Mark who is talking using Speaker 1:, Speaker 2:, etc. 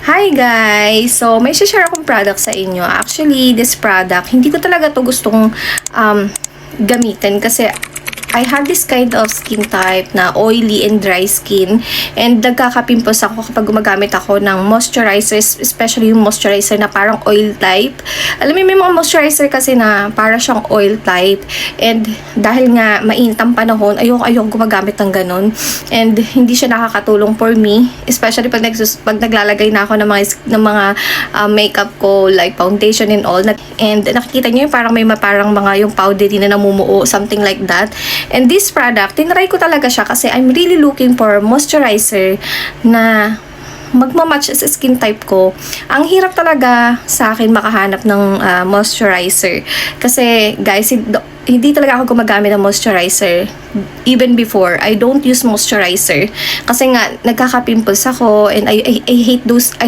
Speaker 1: Hi guys! So, may share akong product sa inyo. Actually, this product, hindi ko talaga to gustong gamitin kasi I have this kind of skin type na oily and dry skin, and nagkaka-pimples ako kapag gumagamit ako ng moisturizer, especially yung moisturizer na parang oil type. Alam mo, may mga moisturizer kasi na para siyang oil type, and dahil nga mainit ang panahon, ayoko gumagamit ng ganun, and hindi siya nakakatulong for me, especially pag naglalagay na ako ng mga makeup ko, like foundation and all, and nakikita niyo yung parang mga yung powdery na namumuo, something like that. And this product, tinry ko talaga siya kasi I'm really looking for moisturizer na magmamatch sa skin type ko. Ang hirap talaga sa akin makahanap ng moisturizer. Kasi guys, hindi talaga ako gumagamit ng moisturizer. Even before, I don't use moisturizer. Kasi nga, nagkaka-pimples ako, and I hate those